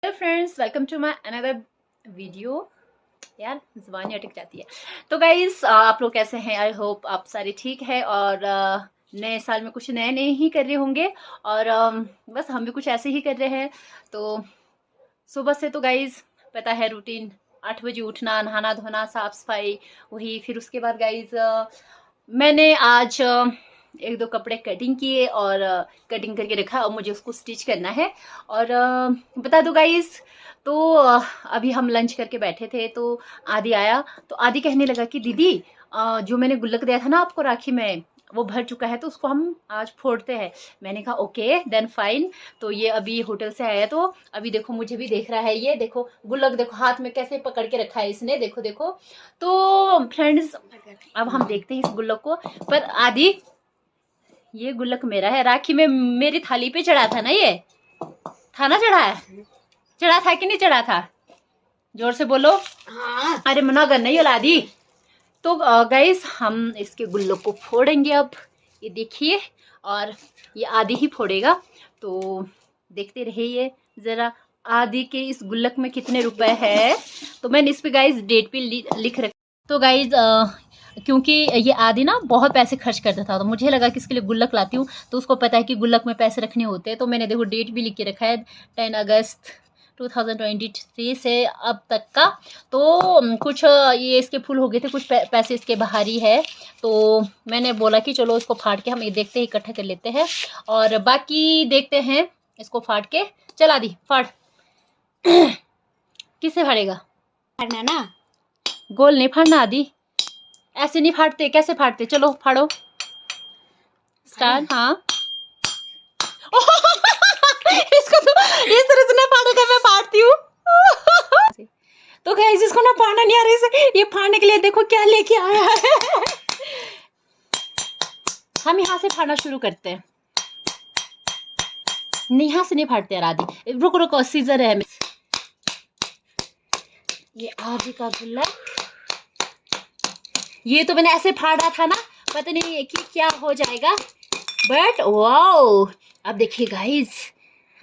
Hello friends, welcome to my another video. यार ज़ुबान अटक जाती है। तो गाइस, आप लोग कैसे हैं? आई होप आप सारे ठीक है और नए साल में कुछ नए नए ही कर रहे होंगे और बस हम भी कुछ ऐसे ही कर रहे हैं। तो सुबह से तो गाइस पता है रूटीन, 8 बजे उठना, नहाना धोना, साफ सफाई, वही। फिर उसके बाद गाइस मैंने आज एक दो कपड़े कटिंग किए और कटिंग करके रखा और मुझे उसको स्टिच करना है। और बता दो गाइस, तो अभी हम लंच करके बैठे थे तो आदि आया। तो आदि कहने लगा कि दीदी, जो मैंने गुल्लक दिया था ना आपको राखी में, वो भर चुका है तो उसको हम आज फोड़ते हैं। मैंने कहा ओके देन फाइन। तो ये अभी होटल से आया तो अभी देखो मुझे भी देख रहा है। ये देखो गुल्लक, देखो हाथ में कैसे पकड़ के रखा है इसने, देखो देखो। तो फ्रेंड्स, अब हम देखते हैं इस गुल्लक को। पर आदि, ये गुल्लक मेरा है, राखी में मेरी थाली पे चढ़ा था ना, ये था ना, चढ़ा है, चढ़ा था कि नहीं चढ़ा था? जोर से बोलो। हाँ। अरे मना कर नहीं आदि। तो गाइस, हम इसके गुल्लक को फोड़ेंगे अब। ये देखिए, और ये आदि ही फोड़ेगा। तो देखते रहिए जरा आदि के इस गुल्लक में कितने रुपए है। तो मैंने इस पे गाइस डेट भी लिख रखा। तो गाइस क्योंकि ये आदि ना बहुत पैसे खर्च करता था, तो मुझे लगा कि इसके लिए गुल्लक लाती हूँ। तो उसको पता है कि गुल्लक में पैसे रखने होते हैं। तो मैंने देखो डेट भी लिख के रखा है, 10 अगस्त 2023 से अब तक का। तो कुछ ये इसके फुल हो गए थे, कुछ पैसे इसके बाहरी है। तो मैंने बोला कि चलो इसको फाड़ के हम ये देखते हैं, इकट्ठा कर लेते हैं और बाकी देखते हैं। इसको फाड़ के चला दी, फाड़। किससे फाड़ेगा? फाड़ना ना, गोल नहीं फाड़ना आदि, ऐसे नहीं फाड़ते। कैसे फाड़ते? चलो फाड़ो, स्टार्ट। हाँ इसको तो इस तरह से ना फाड़ेगा, मैं फाड़ती हूँ। तो गाइस, इसको ना फाड़ना नहीं आ रहा है। ये फाड़ने के लिए देखो क्या लेके आया है। हम यहाँ से फाड़ना शुरू करते हैं। नहीं, यहाँ से नहीं फाड़ते यार आदि, रुको रुको, सीजर है। ये आदि का गुल्लक, ये तो मैंने ऐसे फाड़ा था ना, पता नहीं कि क्या हो जाएगा, बट वाओ। अब देखिए गाइस,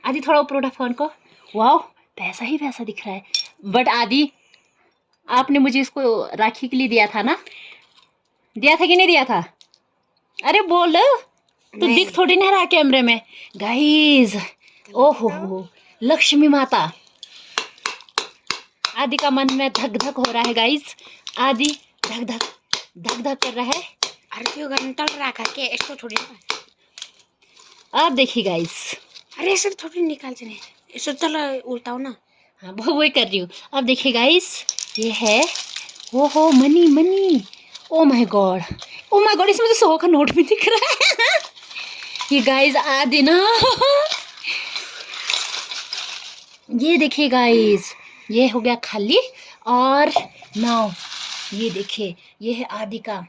आदि थोड़ा ऊपर उठा फोन को। वाओ, पैसा ही पैसा दिख रहा है। बट आदि, आपने मुझे इसको राखी के लिए दिया था ना? दिया था कि नहीं दिया था? अरे बोल, तो दिख थोड़ी नहीं रहा कैमरे में गाइस। ओहो, लक्ष्मी माता। आदि का मन में धक धक हो रहा है गाइस। आदि धक धक धक धक कर रहा है। अरे क्यों घंटा रखा के इसको थोड़ी ना। अब देखिए गाइस, अरे इसे थोड़ी निकाल चले, इसे चलो उल्टाओ ना। हाँ, वही कर रही हूँ। अब देखिए गाइस, ये है, ओहो money money, oh my God, oh my God, इसमें तो 100 का नोट भी दिख रहा है। ये गाइस आदि ना, ये देखिए गाइस, ये हो गया खाली। और नाउ ये देखिए, ये है आदि का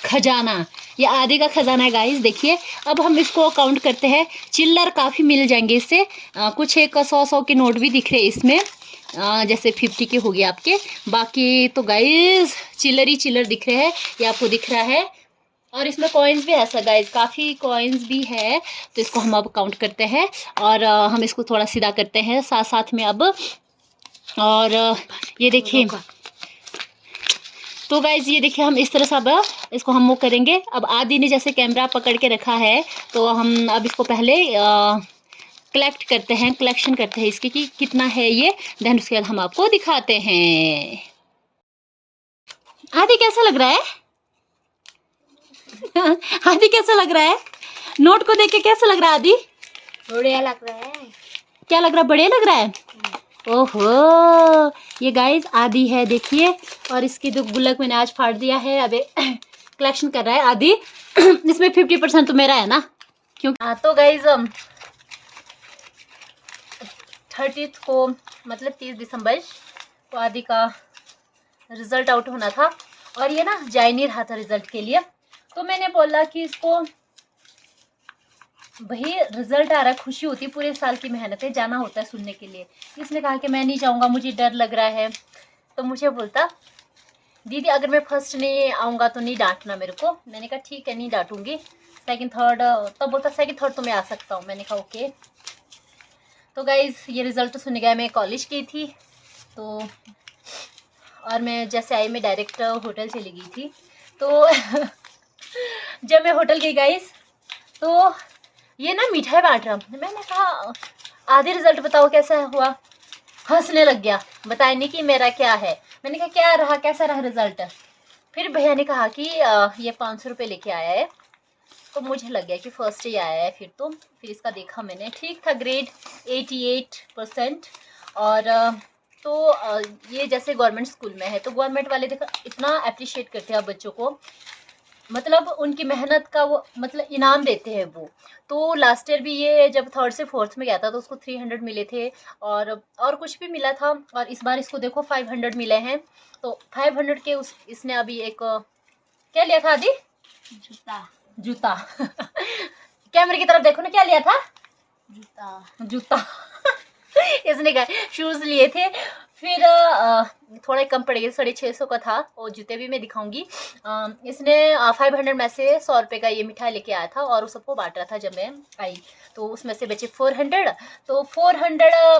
खजाना। ये आदि का खजाना है गाइस, देखिए। अब हम इसको काउंट करते हैं। चिल्लर काफ़ी मिल जाएंगे इससे, कुछ एक 100 के नोट भी दिख रहे हैं इसमें, जैसे 50 के हो गए आपके। बाकी तो गाइस चिल्लर ही चिल्लर दिख रहे हैं, ये आपको दिख रहा है। और इसमें कॉइन्स भी ऐसा गाइस, काफ़ी कॉइन्स भी है। तो इसको हम अब काउंट करते हैं और हम इसको थोड़ा सीधा करते हैं साथ साथ में अब। और ये देखिए, तो गाइज ये देखिए, हम इस तरह से अब इसको हम वो करेंगे। अब आदि ने जैसे कैमरा पकड़ के रखा है, तो हम अब इसको पहले कलेक्ट करते हैं, कलेक्शन करते हैं इसकी कि कितना है ये। देन उसके बाद हम आपको दिखाते हैं। आदि कैसा लग रहा है? आदि कैसा लग रहा है? नोट को देख के कैसा लग रहा है आदि? बढ़िया लग रहा है। क्या लग रहा है? बढ़िया लग रहा है। ओहो, ये गाइस आदि है देखिए। और इसकी जो गुल्लक मैंने आज फाड़ दिया है, अबे कलेक्शन कर रहा है आदि। इसमें 50% तो मेरा है ना, क्योंकि तो गाइस 30 को, मतलब 30 दिसंबर को आदि का रिजल्ट आउट होना था। और ये ना जा नहीं रहा था रिजल्ट के लिए। तो मैंने बोला कि इसको भाई रिजल्ट आ रहा है, खुशी होती है, पूरे साल की मेहनत है, जाना होता है सुनने के लिए। इसने कहा कि मैं नहीं जाऊंगा, मुझे डर लग रहा है। तो मुझे बोलता, दीदी अगर मैं फर्स्ट नहीं आऊँगा तो नहीं डांटना मेरे को। मैंने कहा ठीक है, नहीं डांटूंगी। सेकंड थर्ड, तब बोलता सेकंड थर्ड तो मैं आ सकता हूँ। मैंने कहा ओके। तो गाइज ये रिज़ल्ट तो सुन गया, मैं कॉलेज की थी तो, और मैं जैसे आई मैं डायरेक्ट होटल चली गई थी। तो जब मैं होटल गई गाइज तो ये ना मिठाई बांट रहा, मैंने कहा आधे रिज़ल्ट बताओ कैसा हुआ। हंसने लग गया, बताया नहीं कि मेरा क्या है। मैंने कहा क्या रहा, कैसा रहा रिज़ल्ट। फिर भैया ने कहा कि ये 500 रुपये लेके आया है। तो मुझे लग गया कि फर्स्ट ही आया है। फिर इसका देखा मैंने, ठीक था, ग्रेड 88%। और तो ये जैसे गवर्नमेंट स्कूल में है तो गवर्नमेंट वाले देखो इतना अप्रिशिएट करते हैं बच्चों को, मतलब उनकी मेहनत का वो मतलब इनाम देते हैं वो। तो लास्ट ईयर भी ये जब 3rd से 4th में गया था तो उसको 300 मिले थे और कुछ भी मिला था, और इस बार इसको देखो 500 मिले हैं। तो 500 के इसने अभी एक क्या लिया था आदि? जूता कैमरे की तरफ देखो ना, क्या लिया था? जूता इसने कहा शूज लिए थे। फिर थोड़ा कम पड़ गया, 650 का था, और जूते भी मैं दिखाऊंगी। इसने 500 में से 100 रुपये का ये मिठाई लेके आया था और सबको बांट रहा था जब मैं आई। तो उसमें से बचे 400। तो 400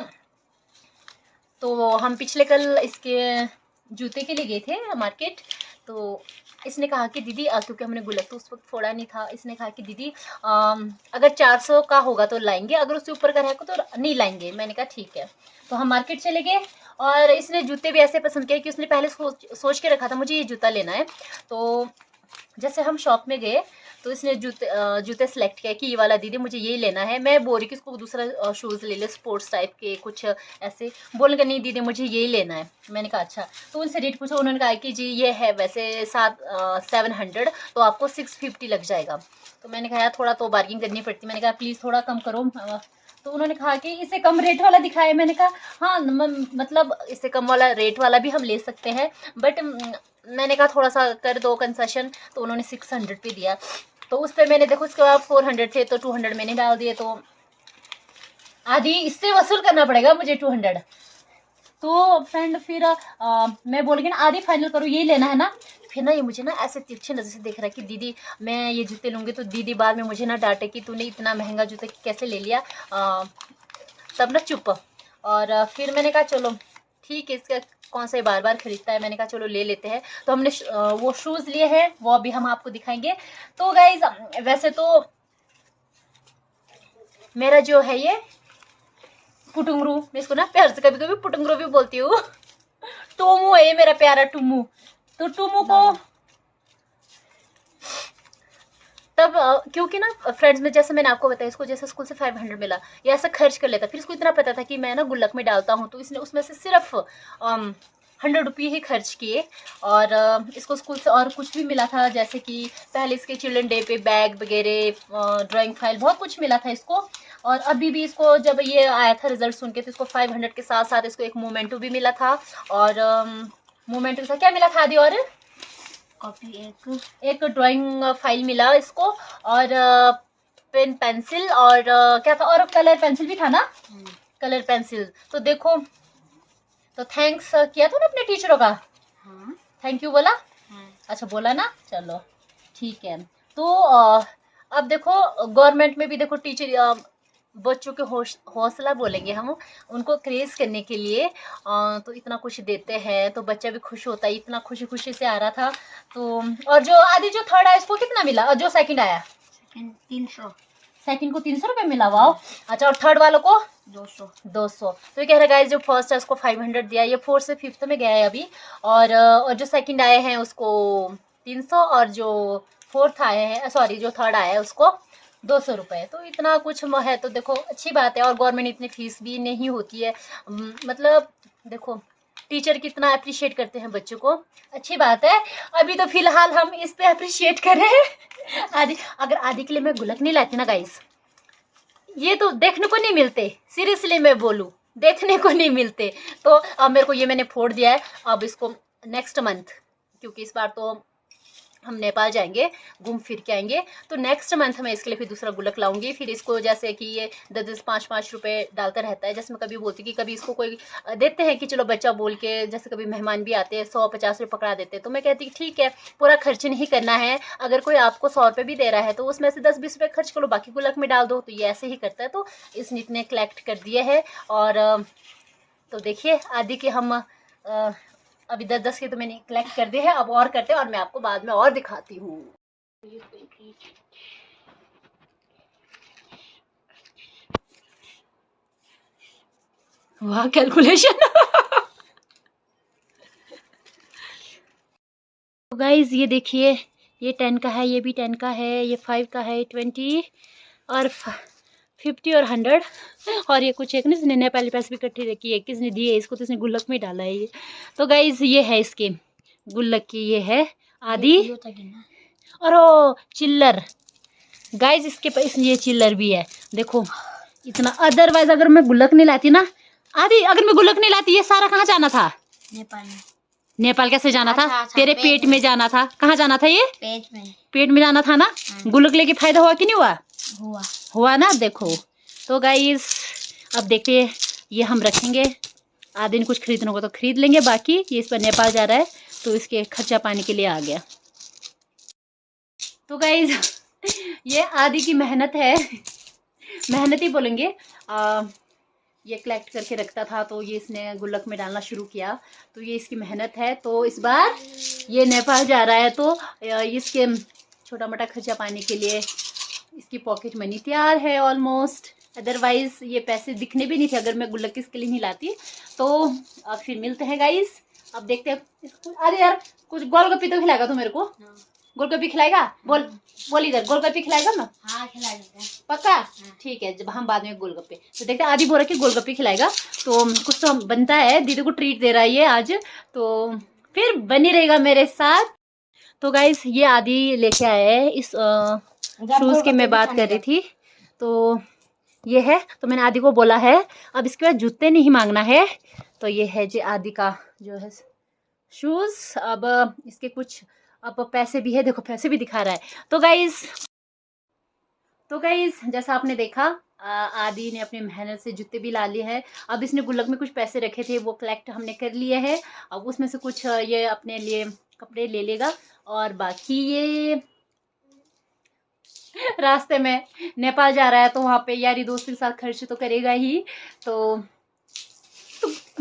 तो हम पिछले कल इसके जूते के लिए गए थे मार्केट। तो इसने कहा कि दीदी क्योंकि हमने गुल्लक तो उस वक्त फोड़ा नहीं था, इसने कहा कि दीदी अगर 400 का होगा तो लाएंगे, अगर उससे ऊपर का रहेगा तो नहीं लाएंगे। मैंने कहा ठीक है। तो हम मार्केट चले गए और इसने जूते भी ऐसे पसंद किए कि उसने पहले सोच के रखा था मुझे ये जूता लेना है। तो जैसे हम शॉप में गए तो इसने जूते सेलेक्ट किया कि ये वाला दीदी मुझे यही लेना है। मैं बोल रही कि उसको दूसरा शूज़ ले ले, स्पोर्ट्स टाइप के कुछ ऐसे। बोलेगा नहीं दीदी मुझे यही लेना है। मैंने कहा अच्छा। तो उनसे रेट पूछा, उन्होंने कहा कि जी ये है वैसे 700 तो आपको 650 लग जाएगा। तो मैंने कहा यार थोड़ा तो बार्गिंग करनी पड़ती। मैंने कहा प्लीज़ थोड़ा कम करो। तो उन्होंने कहा कि इससे कम रेट वाला दिखाए। मैंने कहा हाँ मतलब इससे कम वाला रेट वाला भी हम ले सकते हैं, बट मैंने कहा थोड़ा सा कर दो कंसेशन। तो उन्होंने 600 पे दिया। तो उस पर मैंने देखो उसके बाद 400 थे तो 200 मैंने डाल दिए। तो आधी इससे वसूल करना पड़ेगा मुझे 200। तो फ्रेंड फिर मैं बोल गई ना आधी फाइनल करो, यही लेना है ना। फिर ना ये मुझे ना ऐसे तिरछी नज़र से देख रहा है कि दीदी मैं ये जूते लूँगी तो दीदी बाद में मुझे ना डांटे कि तूने इतना महंगा जूता कैसे ले लिया। तब ना चुप। और फिर मैंने कहा चलो ठीक है, इसका कौन सा बार बार खरीदता है। मैंने कहा चलो ले लेते हैं। तो हमने वो शूज़ लिए हैं, वो अभी हम आपको दिखाएंगे। तो गाइज वैसे तो मेरा जो है ये पुटुंगरू, मैं इसको ना प्यार से कभी कभी पुटुंगरू भी बोलती हूँ। टोमू है ये मेरा प्यारा टुमू। तो टुमू को तब क्योंकि ना फ्रेंड्स में जैसे मैंने आपको बताया इसको जैसे स्कूल से 500 मिला, ये ऐसा खर्च कर लेता। फिर इसको इतना पता था कि मैं ना गुल्लक में डालता हूँ, तो इसने उसमें से सिर्फ 100 रुपये ही खर्च किए। और इसको स्कूल से और कुछ भी मिला था, जैसे कि पहले इसके चिल्ड्रन डे पे बैग वगैरह, ड्राइंग फाइल, बहुत कुछ मिला था इसको। और अभी भी इसको जब ये आया था रिजल्ट सुन के तो इसको 500 के साथ साथ इसको एक मोमेंटो भी मिला था। और मोमेंटो के साथ क्या मिला था आदि? और कॉपी, एक ड्राइंग फाइल मिला इसको, और पेन पेंसिल, और क्या था, और कलर पेंसिल भी था ना, कलर पेंसिल। तो देखो, तो थैंक्स किया था ना अपने टीचरों का? हाँ। थैंक यू बोला? हाँ। अच्छा बोला ना, चलो ठीक है। तो अब देखो गवर्नमेंट में भी देखो टीचर बच्चों के हौसला बोलेंगे हम, उनको क्रेज करने के लिए तो इतना कुछ देते हैं, तो बच्चा भी खुश होता है। इतना खुशी खुशी से आ रहा था। तो और जो आदि जो थर्ड आया इसको कितना मिला, और जो सेकंड आया? 300। सेकंड को 300 रुपये मिला। वाह। अच्छा, और थर्ड वालों को 200। तो ये कह रहा है गाइस जो फर्स्ट है उसको 500 दिया। ये 4th से 5th में गया है अभी। और जो सेकंड आए हैं उसको 300, और जो 4th आए हैं, सॉरी जो थर्ड आया है उसको 200 रुपये। तो इतना कुछ है, तो देखो अच्छी बात है। और गवर्नमेंट इतनी फीस भी नहीं होती है, मतलब देखो टीचर कितना अप्रिशिएट करते हैं बच्चों को, अच्छी बात है। अभी तो फिलहाल हम इस पे अप्रिशिएट कर रहे हैं। आदि अगर आदि के लिए मैं गुल्लक नहीं लाती ना गाइस, ये तो देखने को नहीं मिलते, सीरियसली मैं बोलूँ देखने को नहीं मिलते। तो अब मेरे को ये मैंने फोड़ दिया है। अब इसको नेक्स्ट मंथ, क्योंकि इस बार तो हम नेपाल जाएंगे, घूम फिर के आएंगे, तो नेक्स्ट मंथ में इसके लिए फिर दूसरा गुल्लक लाऊंगी। फिर इसको जैसे कि ये 10-10 5-5 रुपए डालता रहता है, जैसे मैं कभी बोलती कि कभी इसको कोई देते हैं कि चलो बच्चा बोल के, जैसे कभी मेहमान भी आते हैं 100-50 रुपये पकड़ा देते हैं, तो मैं कहती कि ठीक है पूरा खर्च नहीं करना है, अगर कोई आपको 100 रुपये भी दे रहा है तो उसमें से 10-20 रुपये खर्च करो, बाकी गुल्लक में डाल दो। तो ये ऐसे ही करता है। तो इस नीत ने कलेक्ट कर दिए है। और तो देखिए आदि के हम अभी 10-10 के तो मैंने कलेक्ट कर दिए हैं, अब और करते हैं और मैं आपको बाद में और दिखाती हूँ। वाह कैलकुलेशन। तो गाइज ये देखिए, ये 10 का है, ये भी 10 का है, ये 5 का है, 20 और 50 और 100, और ये कुछ एक ना इसने नेपाली पैसे भी इकट्ठे रखी है, किसने दिए इसको, तो इसने गुल्लक में डाला है ये। तो गाइज ये है इसके गुल्लक की, ये है आदि। और ओ चिल्लर गाइज इसके पास ये चिल्लर भी है, देखो इतना। अदरवाइज अगर मैं गुल्लक नहीं लाती ना आदि, अगर मैं गुल्लक नहीं लाती, ये सारा कहाँ जाना था? नेपाल में। नेपाल कैसे जाना था? तेरे पेट में जाना था। कहाँ जाना था? ये पेट में जाना था ना। गुल्लक लेके फायदा हुआ कि नहीं हुआ? हुआ ना, देखो। तो गाइस अब देखते हैं, ये हम रखेंगे, आधे कुछ खरीदना होगा तो खरीद लेंगे, बाकी ये इस पर नेपाल जा रहा है तो इसके खर्चा पानी के लिए आ गया। तो गाइस ये आदि की मेहनत है, मेहनत ही बोलेंगे। ये कलेक्ट करके रखता था तो ये इसने गुल्लक में डालना शुरू किया, तो ये इसकी मेहनत है। तो इस बार ये नेपाल जा रहा है तो इसके छोटा मोटा खर्चा पाने के लिए इसकी पॉकेट मनी तैयार है ऑलमोस्ट। अदरवाइज ये पैसे दिखने भी नहीं थे अगर मैं गुल्लक इसके लिए नहीं लाती। तो अब फिर मिलते हैं गाइस, अब देखते हैं। अरे यार कुछ गोलगप्पे तो खिलाएगा तू मेरे को? गोलगप्पे खिलाएगा? बोल इधर, गोलगप्पे खिलाएगा ना? हाँ खिलाएगा। पक्का? ठीक है, जब हम बाद में गोलगप्पे तो देखते हैं। आदि बोल रहा कि गोलगप्पे खिलाएगा, तो कुछ तो बनता है, दीदी को ट्रीट दे रहा है ये आज, तो फिर बनी रहेगा मेरे साथ। तो गाइस ये आदि लेके आए हैं, इस शूज की मैं बात कर रही थी, तो ये है। तो मैंने आदि को बोला है अब इसके बाद जूते नहीं मांगना है, तो ये है जी आदि का जो है शूज। अब इसके कुछ अब पैसे भी है, देखो पैसे भी दिखा रहा है। तो गाइस जैसा आपने देखा, आदि ने अपनी मेहनत से जूते भी ला लिए हैं। अब इसने गुल्लक में कुछ पैसे रखे थे वो कलेक्ट हमने कर लिए हैं। अब उसमें से कुछ ये अपने लिए कपड़े ले लेगा, और बाकी ये रास्ते में नेपाल जा रहा है तो वहाँ पे यारी दोस्त के साथ खर्च तो करेगा ही। तो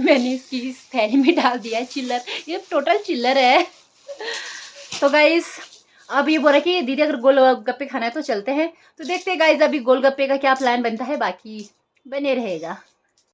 मैंने इसकी इस थैली में डाल दिया है चिल्लर, ये टोटल चिल्लर है। तो गाइस अब ये बोल रहा कि दीदी अगर गोलगप्पे खाना है तो चलते हैं, तो देखते हैं गाइस अभी गोलगप्पे का क्या प्लान बनता है, बाकी बने रहेगा।